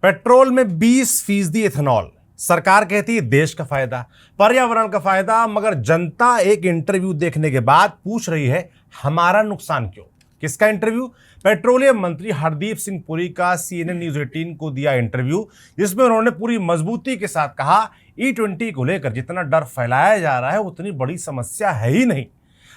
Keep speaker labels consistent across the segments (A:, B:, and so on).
A: Petrol में 20% ethanol. सरकार कहती है देश का फायदा, पर्यावरण का फायदा, मगर जनता एक इंटरव्यू देखने के बाद पूछ रही है हमारा नुकसान क्यों। किसका इंटरव्यू? पेट्रोलियम मंत्री हरदीप सिंह पुरी का CNN न्यूज 18 को दिया इंटरव्यू, जिसमें उन्होंने पूरी मजबूती के साथ कहा E20 को लेकर जितना डर फैलाया जा रहा है उतनी बड़ी समस्या है ही नहीं।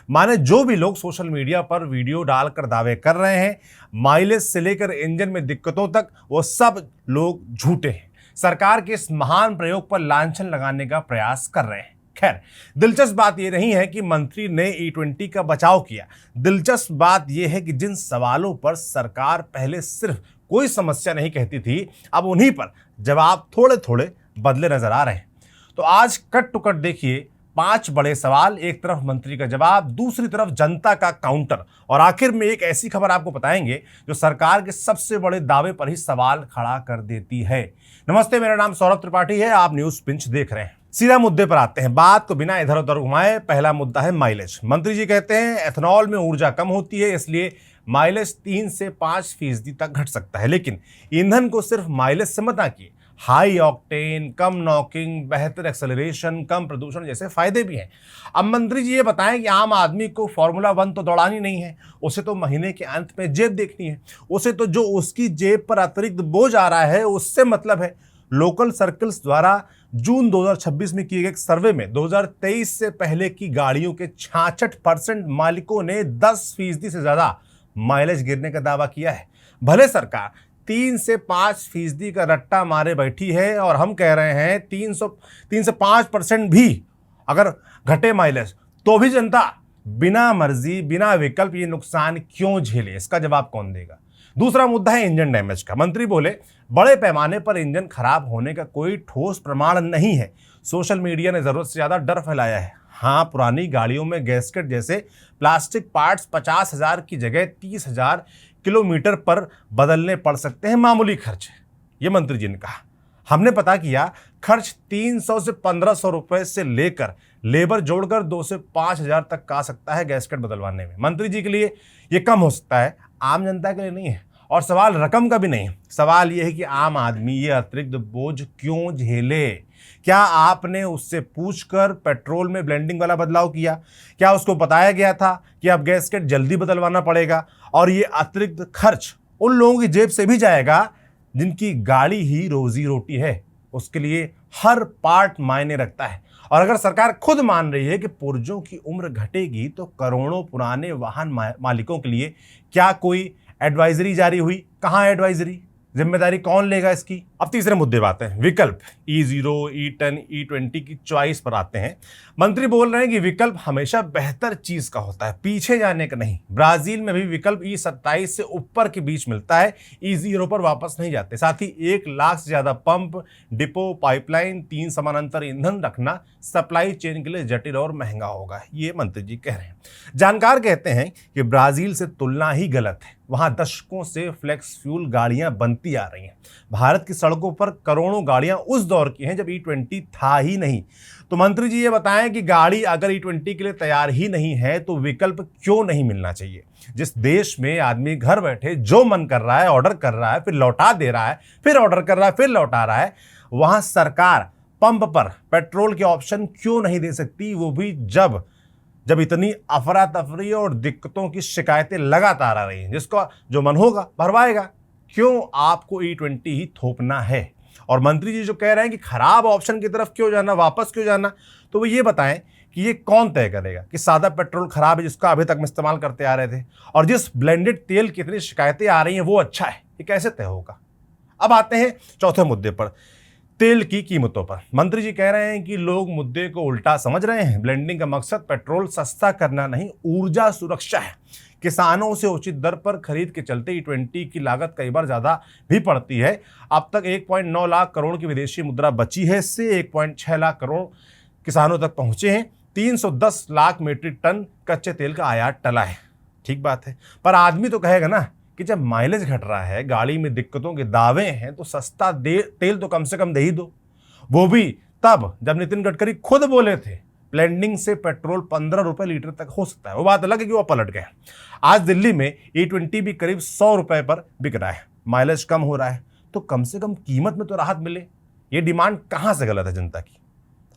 A: माने जो भी लोग सोशल मीडिया पर वीडियो डालकर दावे कर रहे हैं माइलेज से लेकर इंजन में दिक्कतों तक, वो सब लोग झूठे हैं। सरकार के इस महान प्रयोग पर लांछन लगाने का प्रयास कर रहे हैं। खैर, दिलचस्प बात यह नहीं है कि मंत्री ने E20 का बचाव किया। दिलचस्प बात यह है कि जिन सवालों पर सरकार पहले सिर्फ कोई समस्या नहीं कहती थी, अब उन्हीं पर जवाब थोड़े थोड़े बदले नजर आ रहे हैं। तो आज कट टू कट देखिए 5 बड़े सवाल, एक तरफ मंत्री का जवाब, दूसरी तरफ जनता का काउंटर, और आखिर में एक ऐसी खबर आपको बताएंगे जो सरकार के सबसे बड़े दावे पर ही सवाल खड़ा कर देती है। नमस्ते, मेरा नाम सौरभ त्रिपाठी है, आप न्यूज पिंच देख रहे हैं। सीधा मुद्दे पर आते हैं, बात को बिना इधर उधर घुमाए। पहला मुद्दा है माइलेज। मंत्री जी कहते हैं एथेनॉल में ऊर्जा कम होती है, इसलिए माइलेज 3 से 5% तक घट सकता है। लेकिन ईंधन को सिर्फ माइलेज से मत आंकिए, हाई ऑक्टेन, कम नॉकिंग, बेहतर एक्सेलरेशन, कम प्रदूषण जैसे फायदे भी हैं। अब मंत्री जी ये बताएं कि आम आदमी को फॉर्मूला 1 तो दौड़ानी नहीं है, उसे तो महीने के अंत में जेब देखनी है, उसे तो जो उसकी जेब पर अतिरिक्त बोझ आ रहा है उससे मतलब है। लोकल सर्कल्स द्वारा जून 2026 में किए गए एक सर्वे में 2023 से पहले की गाड़ियों के 66% मालिकों ने 10% से ज्यादा माइलेज गिरने का दावा किया है। भले सरकार 3 से 5% का रट्टा मारे बैठी है और हम कह रहे हैं 3 से 5% भी अगर घटे माइलेज तो भी जनता बिना मर्जी बिना विकल्प ये नुकसान क्यों झेले, इसका जवाब कौन देगा। दूसरा मुद्दा है इंजन डैमेज का। मंत्री बोले बड़े पैमाने पर इंजन खराब होने का कोई ठोस प्रमाण नहीं है। सोशल मीडिया ने जरूरत से ज्यादा डर फैलाया है। हाँ, पुरानी गाड़ियों में गैस्केट जैसे प्लास्टिक पार्ट्स 50,000 की जगह 30,000 किलोमीटर पर बदलने पड़ सकते हैं, मामूली खर्च है, ये मंत्री जी ने कहा। हमने पता किया खर्च 300 से 1500 रुपए से लेकर लेबर जोड़कर 2 से 5,000 तक का आ सकता है गैस्केट बदलवाने में। मंत्री जी के लिए ये कम हो सकता है, आम जनता के लिए नहीं है। और सवाल रकम का भी नहीं है, सवाल यह है कि आम आदमी ये अतिरिक्त बोझ क्यों झेले। क्या आपने उससे पूछकर पेट्रोल में ब्लेंडिंग वाला बदलाव किया? क्या उसको बताया गया था कि अब गैस्केट जल्दी बदलवाना पड़ेगा और ये अतिरिक्त खर्च उन लोगों की जेब से भी जाएगा जिनकी गाड़ी ही रोजी रोटी है? उसके लिए हर पार्ट मायने रखता है। और अगर सरकार खुद मान रही है कि पुर्जों की उम्र घटेगी तो करोड़ों पुराने वाहन मालिकों के लिए क्या कोई एडवाइजरी जारी हुई? कहां एडवाइजरी? जिम्मेदारी कौन लेगा इसकी? अब तीसरे मुद्दे बात है विकल्प। E0, E10, E20 की चॉइस पर आते हैं। मंत्री बोल रहे हैं कि विकल्प हमेशा बेहतर चीज का होता है, पीछे जाने का नहीं। ब्राजील में भी विकल्प E27 से ऊपर के बीच मिलता है, E0 पर वापस नहीं जाते। साथ ही 1 लाख से ज्यादा पंप, डिपो, पाइपलाइन, 3 समानांतर ईंधन रखना सप्लाई चेन के लिए जटिल और महंगा होगा, ये मंत्री जी कह रहे हैं। जानकार कहते हैं कि ब्राजील से तुलना ही गलत है, वहां दशकों से फ्लेक्स फ्यूल गाड़ियां बनती आ रही हैं। भारत की सड़कों पर करोड़ों गाड़ियां उस दौर की हैं जब E20 था ही नहीं। तो मंत्री जी ये बताएं कि गाड़ी अगर E20 के लिए तैयार ही नहीं है तो विकल्प क्यों नहीं मिलना चाहिए? जिस देश में आदमी घर बैठे जो मन कर रहा है ऑर्डर कर रहा है, फिर लौटा दे रहा है, फिर ऑर्डर कर रहा है, फिर लौटा रहा है, वहां सरकार पंप पर पेट्रोल के ऑप्शन क्यों नहीं दे सकती? वो भी जब इतनी अफरा तफरी और दिक्कतों की शिकायतें लगातार आ रही हैं। जिसका जो मन होगा भरवाएगा, क्यों आपको E20 ही थोपना है? और मंत्री जी जो कह रहे हैं कि खराब ऑप्शन की तरफ क्यों जाना, वापस क्यों जाना, तो वो ये बताएं कि ये कौन तय करेगा कि सादा पेट्रोल खराब है जिसका अभी तक हम इस्तेमाल करते आ रहे थे, और जिस ब्लेंडेड तेल की इतनी शिकायतें आ रही हैं वो अच्छा है, ये कैसे तय होगा? अब आते हैं चौथे मुद्दे पर, तेल की कीमतों पर। मंत्री जी कह रहे हैं कि लोग मुद्दे को उल्टा समझ रहे हैं। ब्लेंडिंग का मकसद पेट्रोल सस्ता करना नहीं, ऊर्जा सुरक्षा है। किसानों से उचित दर पर खरीद के चलते E20 की लागत कई बार ज्यादा भी पड़ती है। अब तक 1.9 लाख करोड़ की विदेशी मुद्रा बची है, इससे 1.6 लाख करोड़ किसानों तक पहुंचे हैं। 310 लाख मीट्रिक टन कच्चे तेल का आयात टला है। ठीक बात है, पर आदमी तो कहेगा ना कि जब माइलेज घट रहा है, गाड़ी में दिक्कतों के दावे हैं, तो सस्ता तेल तो कम से कम दे ही दो। वो भी तब जब नितिन गडकरी खुद बोले थे ब्लेंडिंग से पेट्रोल 15 रुपए लीटर तक हो सकता है। वो बात अलग है कि वो पलट गए। आज दिल्ली में E20 भी करीब 100 रुपए पर बिक रहा है, माइलेज कम हो रहा है, तो कम से कम कीमत में तो राहत मिले। ये डिमांड कहां से गलत है जनता की?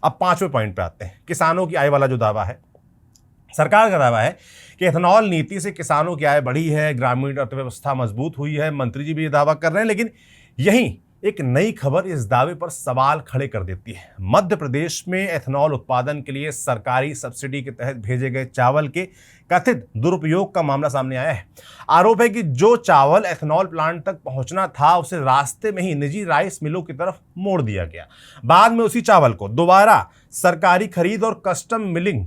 A: अब 5वें पॉइंट पे आते हैं। किसानों की आय वाला जो दावा है, सरकार का दावा है कि एथेनॉल नीति से किसानों की आय बढ़ी है, ग्रामीण अर्थव्यवस्था मजबूत हुई है। मंत्री जी भी ये दावा कर रहे हैं, लेकिन यहीं एक नई खबर इस दावे पर सवाल खड़े कर देती है। मध्य प्रदेश में एथेनॉल उत्पादन के लिए सरकारी सब्सिडी के तहत भेजे गए चावल के कथित दुरुपयोग का मामला सामने आया है। आरोप है कि जो चावल एथेनॉल प्लांट तक पहुंचना था, उसे रास्ते में ही निजी राइस मिलों की तरफ मोड़ दिया गया। बाद में उसी चावल को दोबारा सरकारी खरीद और कस्टम मिलिंग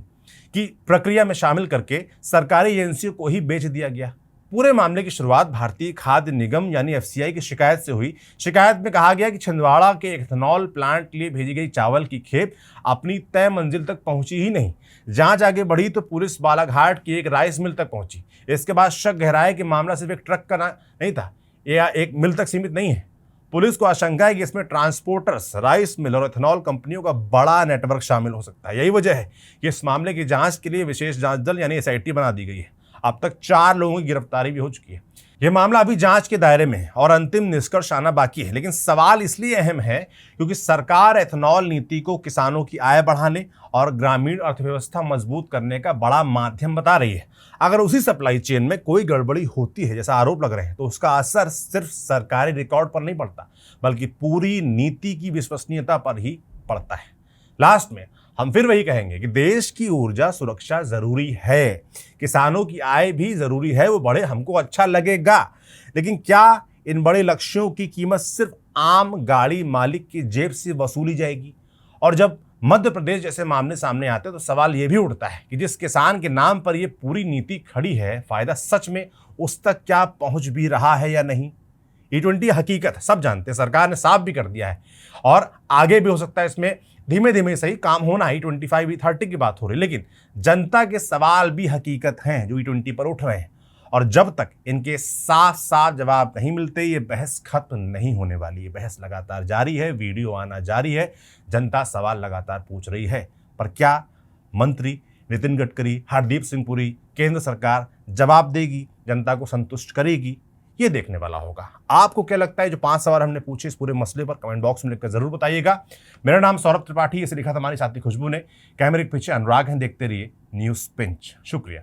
A: की प्रक्रिया में शामिल करके सरकारी एजेंसियों को ही बेच दिया गया। पूरे मामले की शुरुआत भारतीय खाद्य निगम यानी एफसीआई की शिकायत से हुई। शिकायत में कहा गया कि छिंदवाड़ा के एथेनॉल प्लांट के लिए भेजी गई चावल की खेप अपनी तय मंजिल तक पहुंची ही नहीं। जांच आगे बढ़ी तो पुलिस बालाघाट की एक राइस मिल तक पहुंची। इसके बाद शक गहराया कि मामला सिर्फ एक ट्रक का नहीं था या एक मिल तक सीमित नहीं है। पुलिस को आशंका है कि इसमें ट्रांसपोर्टर्स, राइस मिल और एथेनॉल कंपनियों का बड़ा नेटवर्क शामिल हो सकता है। यही वजह है कि इस मामले की जांच के लिए विशेष जांच दल यानी एसआईटी बना दी गई है। अब तक 4 लोगों की गिरफ्तारी भी हो चुकी है। यह मामला अभी जांच के दायरे में है और अंतिम निष्कर्ष आना बाकी है। लेकिन सवाल इसलिए अहम है क्योंकि सरकार एथेनॉल नीति को किसानों की आय बढ़ाने और ग्रामीण अर्थव्यवस्था मजबूत करने का बड़ा माध्यम बता रही है। अगर उसी सप्लाई चेन में कोई गड़बड़ी होती है, जैसा आरोप लग रहे हैं, तो उसका असर सिर्फ सरकारी रिकॉर्ड पर नहीं पड़ता, बल्कि पूरी नीति की विश्वसनीयता पर ही पड़ता है। लास्ट में हम फिर वही कहेंगे कि देश की ऊर्जा सुरक्षा जरूरी है, किसानों की आय भी जरूरी है, वो बढ़े हमको अच्छा लगेगा। लेकिन क्या इन बड़े लक्ष्यों की कीमत सिर्फ आम गाड़ी मालिक की जेब से वसूली जाएगी? और जब मध्य प्रदेश जैसे मामले सामने आते हैं तो सवाल ये भी उठता है कि जिस किसान के नाम पर ये पूरी नीति खड़ी है, फायदा सच में उस तक क्या पहुंच भी रहा है या नहीं? E20 हकीकत सब जानते हैं, सरकार ने साफ भी कर दिया है और आगे भी हो सकता है इसमें धीमे धीमे सही काम होना। E25 E30 की बात हो रही है, लेकिन जनता के सवाल भी हकीकत हैं जो E20 पर उठ रहे हैं। और जब तक इनके साफ साफ जवाब नहीं मिलते, ये बहस खत्म नहीं होने वाली है। बहस लगातार जारी है, वीडियो आना जारी है, जनता सवाल लगातार पूछ रही है। पर क्या मंत्री नितिन गडकरी, हरदीप सिंह पुरी, केंद्र सरकार जवाब देगी, जनता को संतुष्ट करेगी? ये देखने वाला होगा। आपको क्या लगता है? जो 5 सवाल हमने पूछे इस पूरे मसले पर कमेंट बॉक्स में लिखकर जरूर बताइएगा। मेरा नाम सौरभ त्रिपाठी, इसे लिखा था हमारी साथी खुशबू ने। कैमरे के पीछे अनुराग हैं। देखते रहिए न्यूज़ पिंच। शुक्रिया।